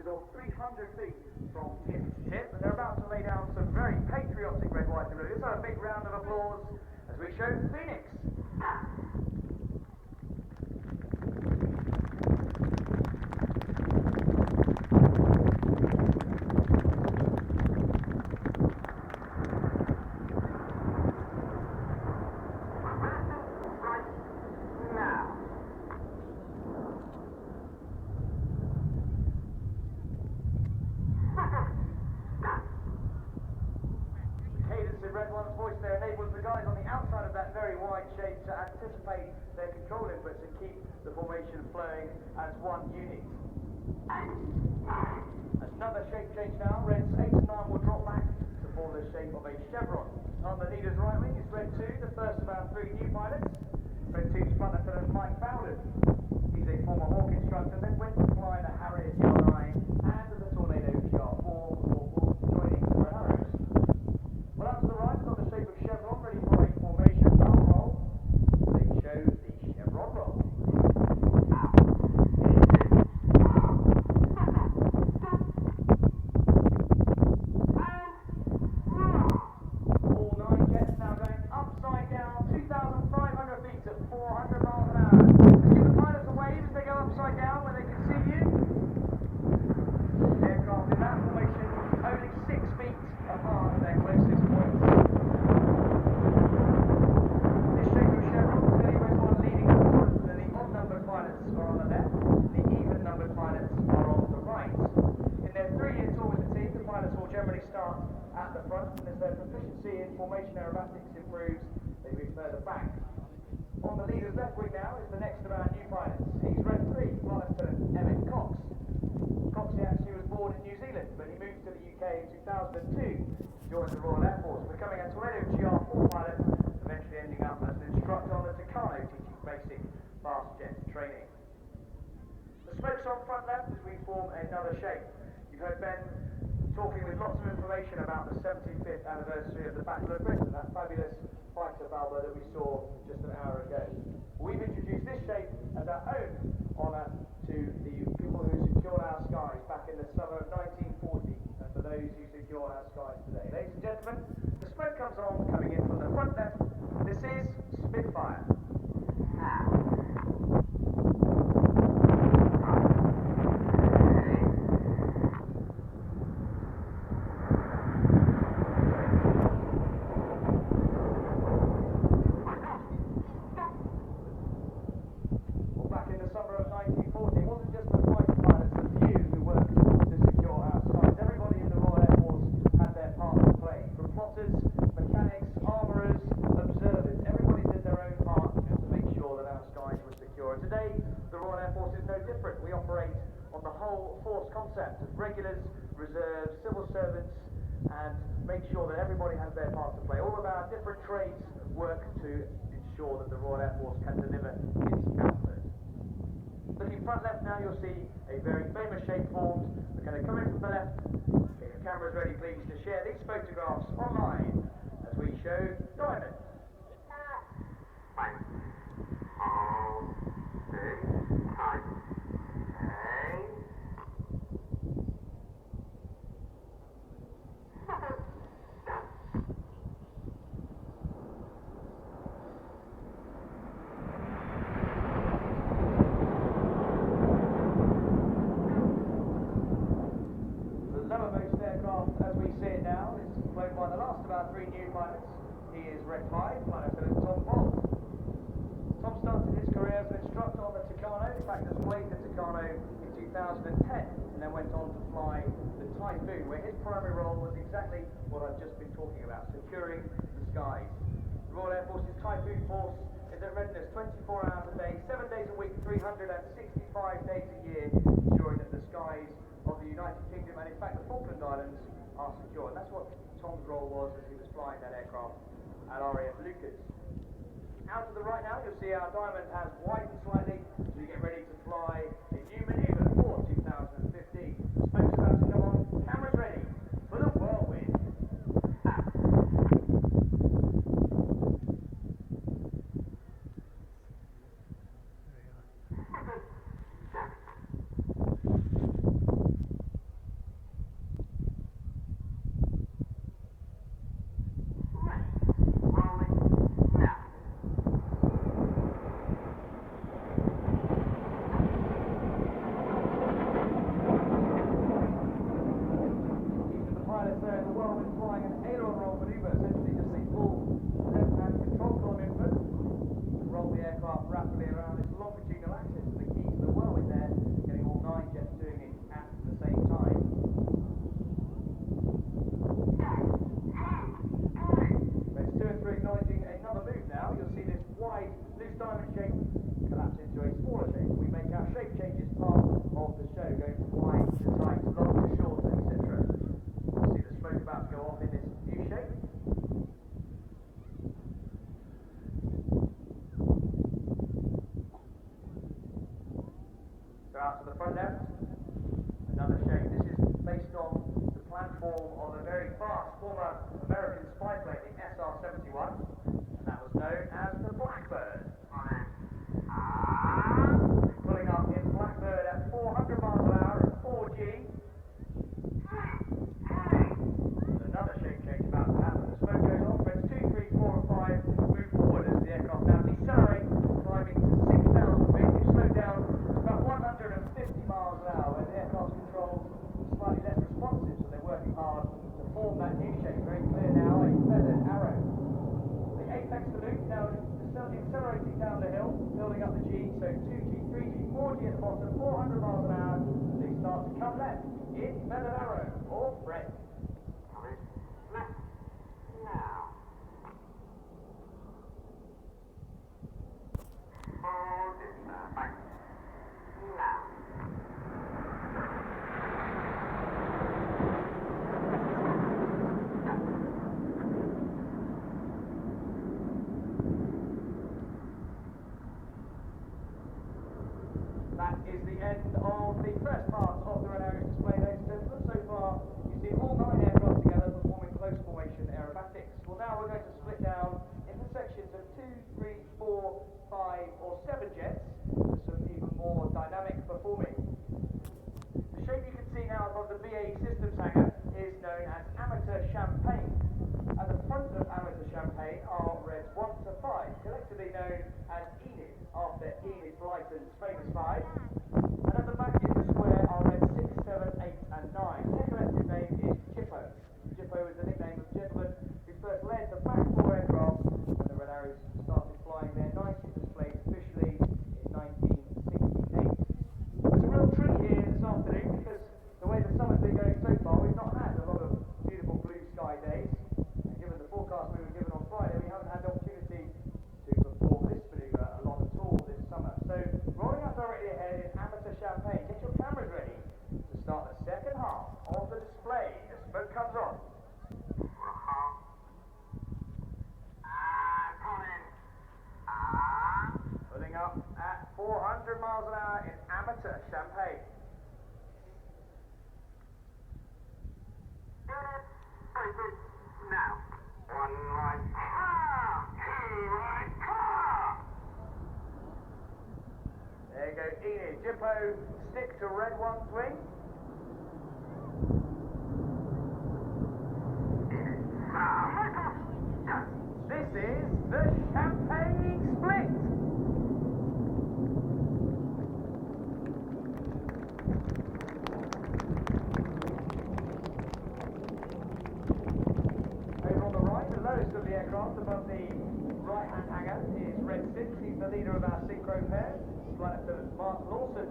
still 300 feet from tip to tip, and they're about to lay down some very patriotic red, white and blue. Let's have a big round of applause as we show Phoenix. Red one's voice there enables the guys on the outside of that very wide shape to anticipate their control inputs and keep the formation flowing as one unit. Another shape change now. Reds 8 and 9 will drop back to form the shape of a chevron. On the leader's right wing is Red 2, the first of our 3 new pilots. Red 2's flight lieutenant Mike Bowden. He's a former Hawk instructor, then went to fly the Harrier GR9 and the Tornado GR4 before joining the Red Arrows. Well, out to the right, got the shape of chevron, ready for a formation barrel roll. They show the chevron roll. All 9 jets now going upside down, 2,500 feet at 400 miles an hour. Just give the pilots a wave as they go upside down where they can see you. Aircraft in that formation only 6 feet apart at their closest points. This shape of chevron is going to be one leading the front, and the odd-numbered pilots are on the left, the even-numbered pilots are on the right. In their 3-year tour with the team, the pilots will generally start at the front, and as their proficiency in formation aerobatics improves, they move further back. On the leader's left wing now is the next of our new pilots. He's Red 3, Flight Lieutenant Emmett Cox. Coxey actually was born in New Zealand, but he moved to the UK in 2002, joined the Royal Air Force, becoming a Tornado GR4 pilot, eventually ending up as an instructor on the Tucano teaching basic fast jet training. The smoke's on front left as we form another shape. You've heard Ben talking with lots of information about the 75th anniversary of the Battle of Britain, that fabulous fighter Balboa that we saw just an hour ago. We've introduced this shape as our own honour to the people who secured our skies back in the summer of 1940, and for those who secure our skies today. Ladies and gentlemen, the smoke comes on, coming in from the front left. This is Spitfire. Today, the Royal Air Force is no different. We operate on the whole force concept of regulars, reserves, civil servants, and make sure that everybody has their part to play. All of our different trades work to ensure that the Royal Air Force can deliver its output. Looking front left now, you'll see a very famous shape formed. We're going to come in from the left. Get your cameras ready, please, to share these photographs online as we show Diamond. As we see it now, is flown by the last of our 3 new pilots. He is Red 5, Flight Lieutenant Tom Bolt. Tom started his career as an instructor on the Tucano, in fact displayed the Tucano in 2010, and then went on to fly the Typhoon, where his primary role was exactly what I've just been talking about, securing the skies. The Royal Air Force's Typhoon force is at readiness 24 hours a day, 7 days a week, 365 days a year, ensuring that the skies of the United Kingdom and in fact the Falkland Islands are secure. And that's what Tom's role was as he was flying that aircraft at RAF Lucas. Out to the right now, you'll see our Diamond has widened slightly as we get ready to fly a new manoeuvre for 2015. Smoke's about to come on, cameras ready for the whirlwind. out to the front left. Another shape. This is based on the platform of a very fast former American spy plane, the SR-71, and that was known as the Blackbird. Pulling up in Blackbird at 400 miles an hour at 4G. Another shape change about to happen. The smoke goes off. Friends 2, 3, 4, and 5 move forward as the aircraft now decelerates, climbing to 6,000 feet. You slow down to about 150 miles an hour, where the aircraft controls are slightly less responsive, so they're working hard to form that new shape. Very clear now, a feathered arrow. The apex salute now accelerating down the hill, building up the G, so 2G, 3G, 4G at the bottom, 400 miles an hour. They start to come left in feathered arrow or break. Now. Hold it back. Now. That is the end of the first part of the red arrows display, ladies and gentlemen. So far, you've seen all 9 aircraft together performing close formation aerobatics. Well, now we're going to split down into sections of 2, 3, 4, 5, or 7 jets for some even more dynamic performing. The shape you can see now above the BAE Systems hangar is known as Amateur Champagne. At the front of Amateur Champagne are reds 1 to 5, collectively known as Enid, after Enid Blyton's famous 5. And at the back in the square are reds 6, 7, 8, and 9. Their collective name is Jippo. Jippo is the nickname of the gentleman who first led the back 4 aircraft when the Red Arrows started flying their 90 displays officially in 1968. There's a real treat here this afternoon because the way the summer's been going so far, we've not had a lot of beautiful blue sky days. And given the forecast we were given on Friday, we haven't had the opportunity to perform this maneuver a lot at all this summer. So rolling up directly ahead is Amateur Champagne. Get your cameras ready to start the second half of the display. The smoke comes on. Pulling up at 400 miles an hour in Amateur Champagne. Now. One right car. Two right car. There you go, Enid. Jippo, stick to red 1's wing. This is the Champagne Split. Over on the right, the lowest of the aircraft above the right-hand hangar is Red 6. He's the leader of our synchro pair. Flight Lieutenant Mark Lawson.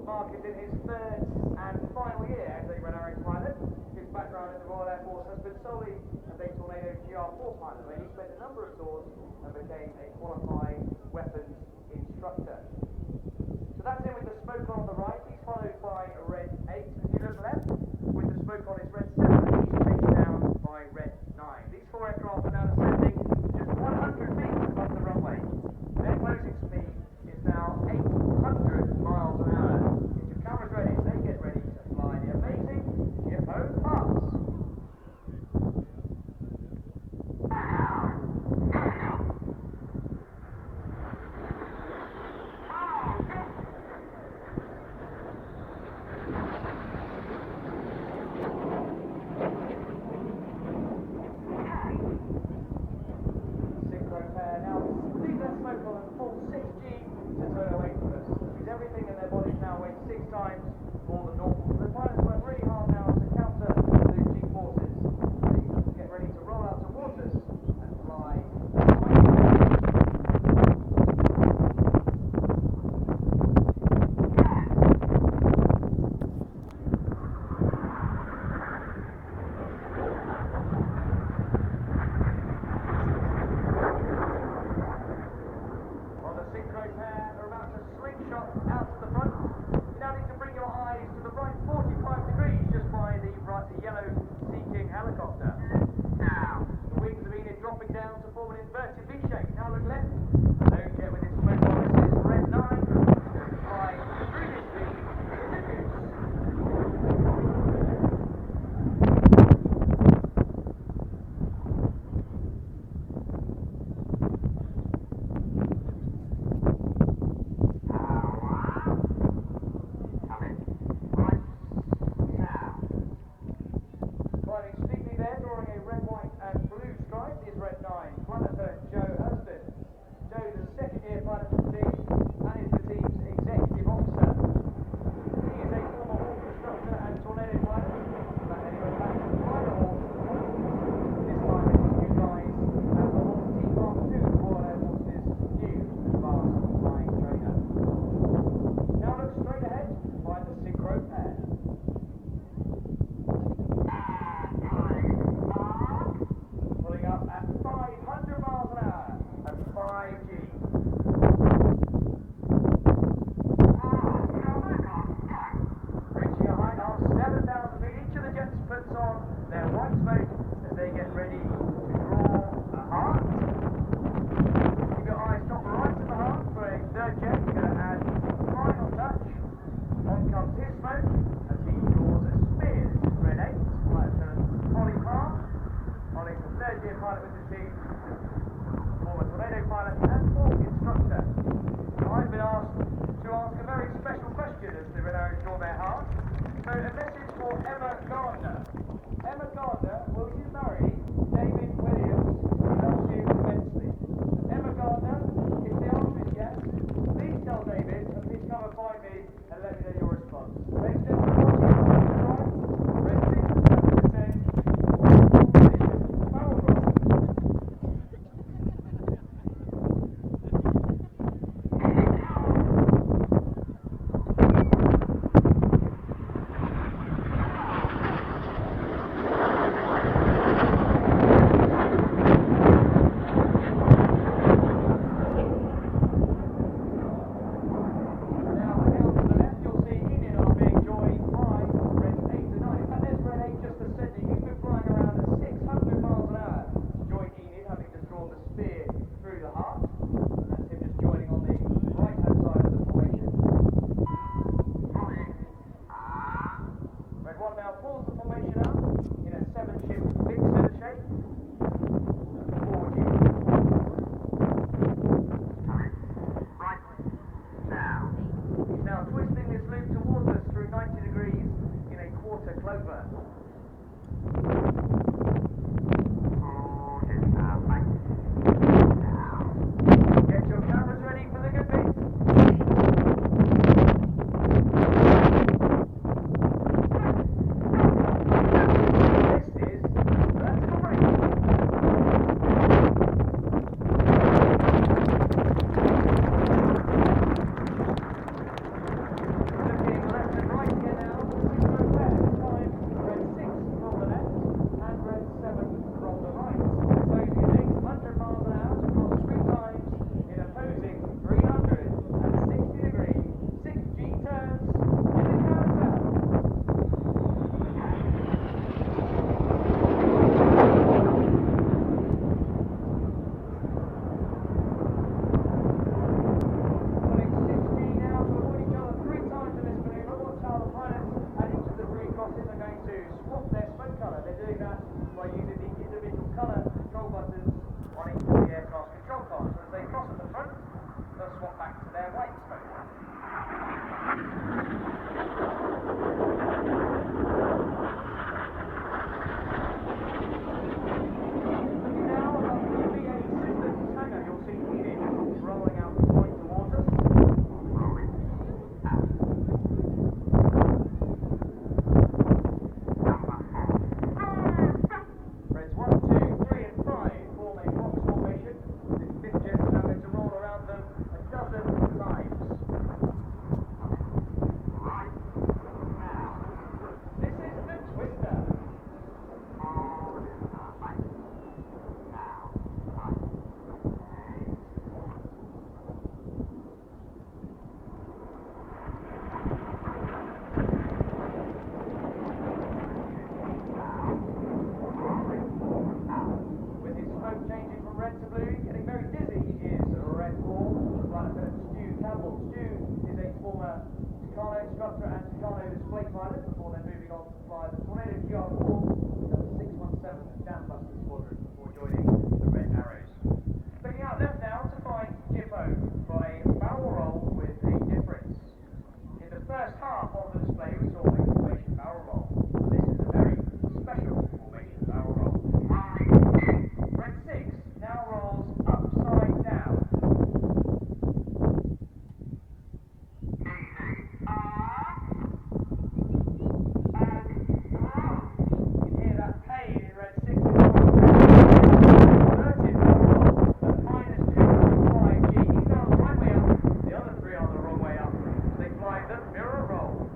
Mark is in his 3rd and final year as a Red Arrow pilot. His background in the Royal Air Force has been solely as a Tornado GR4 pilot, where he spent a number of tours and became a qualified weapons instructor. So that's him with the smoke on the right. He's followed by a Red 8. If you look left, with the smoke on his Red 7, he's chased down by Red 9. These 4 aircraft are now descending just 100 feet above the runway. Their closing speed is now 800 miles an hour. Get your cameras ready, they get ready to fly the amazing Jippo Pass. Synchro pair now leave their smoke on at full 6G to turn away from us. Because everything in their bodies now weighs 6 times more than normal. So the pilots work really hard now to counter those G forces. They have to get ready to roll out towards us and fly. Synchro pair are about to slingshot out to the front. You now need to bring your eyes to the arrows draw their hearts. So a message for Emma Gardner. Emma Gardner, will you marry David Williams, who loves you immensely? Emma Gardner, if the answer is yes, please tell David and please come and find me and let me know your response. Ladies and gentlemen, red 6 to 7%, barrel roll.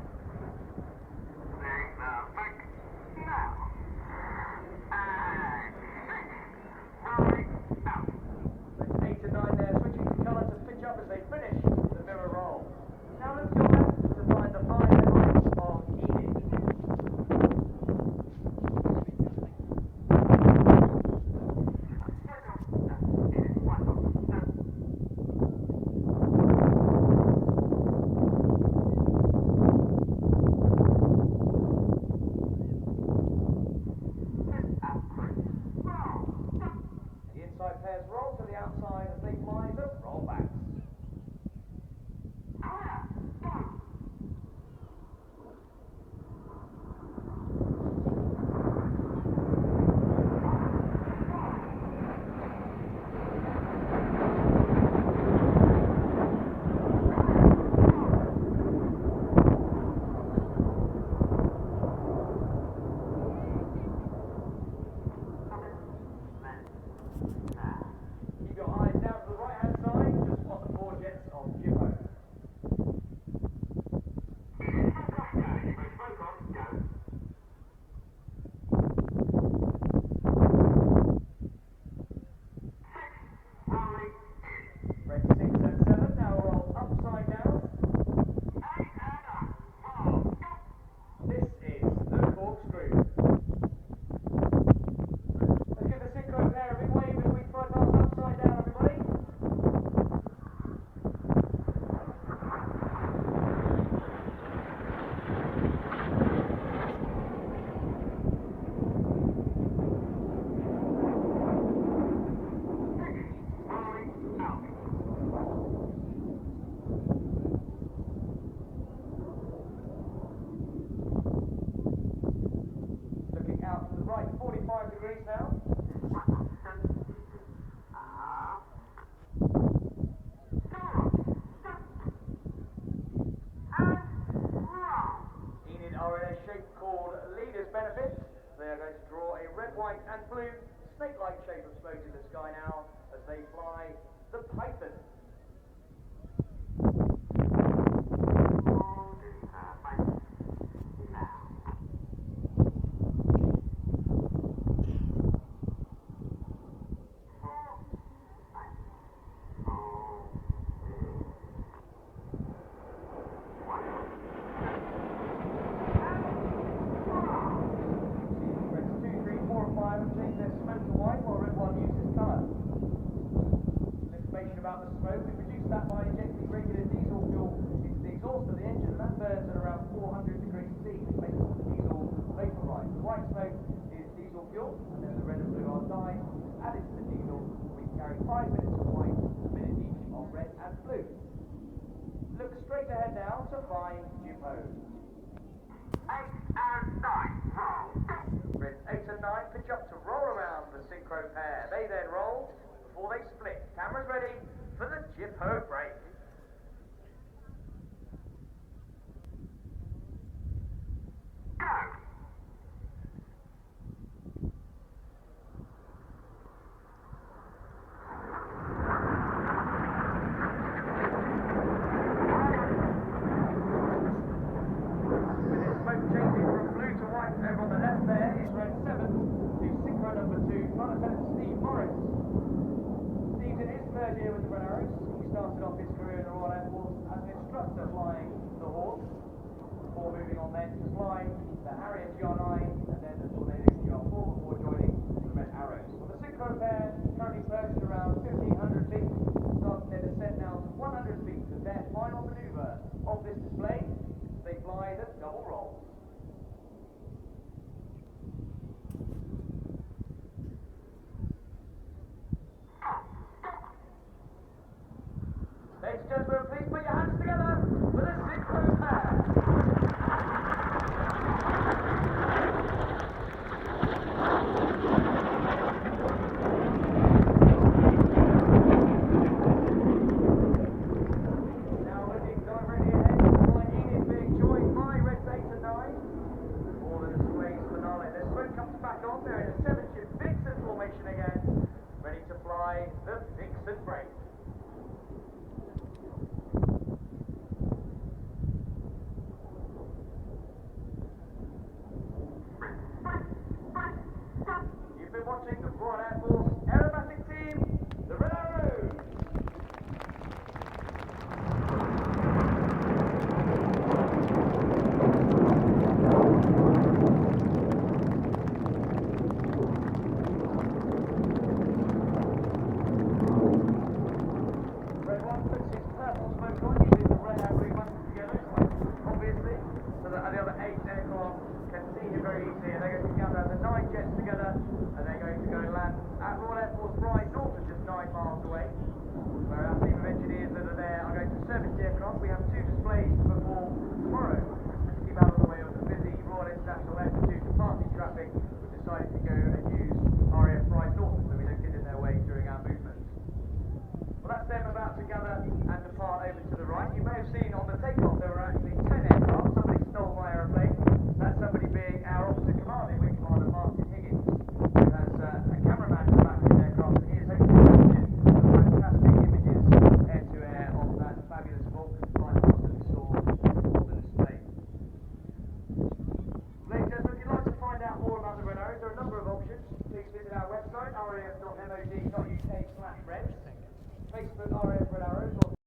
degrees now. Enid are in a shape called leader's benefit. They are going to draw a red, white and blue snake-like shape of smoke in the sky now as they fly the Python. Change their smoke to white while red one uses colour. Information about the smoke, we produce that by injecting regular diesel fuel into the exhaust of the engine, and that burns at around 400 degrees C, which makes the diesel vaporise. The white smoke is diesel fuel, and then the red and blue are dyes added to the diesel. We carry 5 minutes of white, a minute each of red and blue. Look straight ahead now to find Jippo. 8 and 9, roll. Grids 8 and 9 pitch up to roll around the synchro pair. They then roll before they split. Cameras ready for the Jippo break. Go. Over on the left there is red 7 to synchro number 2, Flight Lieutenant Steve Morris. Steve's in his third year with the Red Arrows. He started off his career in the Royal Air Force as an instructor flying the Hawk, before moving on then to fly the Harrier GR9 and then the Tornado GR4 before joining the Red Arrows. Well, the synchro pair currently perched around 1,500 feet, starting their descent now to 100 feet as their final manoeuvre of this display. They fly the double roll. Ladies and gentlemen, please put your hands together for the synchro pair. Now looking directly ahead, Enid is being joined by Reds 8 and 9 for the display's finale. Their smoke comes back on. They're in a 7-ship Vixen formation again, ready to fly the Vixen break. You've been watching the Royal Air Force aerobatic team, the Red Arrows. Red 1 puts his purple smoke on using the red and blue buttons together, obviously, so that the other 8 aircraft can see him very easily, and they're going to gather the 9 jets together, and they're going to go and land at Royal Air Force Bride, north of just 9 miles away, where our team of engineers that are there are going to service the aircraft. We have 2 displays to perform tomorrow. To keep out of the way of the busy Royal International Airport departing traffic, we've decided to go and use RAF Bride North, so we don't get in their way during our movements. Well, that's them about to gather and depart over to the right. You may have seen on the takeoff there were actually 10 aircraft. Somebody stole my aeroplane. That's somebody being our officer commanding, Wing Commander Martin Higgins, who has a cameraman in the back of his aircraft, and he is hoping to capture some fantastic images air-to-air of that fabulous Vulcan flight that we saw on the display. Ladies and gentlemen, if you'd like to find out more about the Red Arrows, there are a number of options. Please visit our website, raf.mod.uk/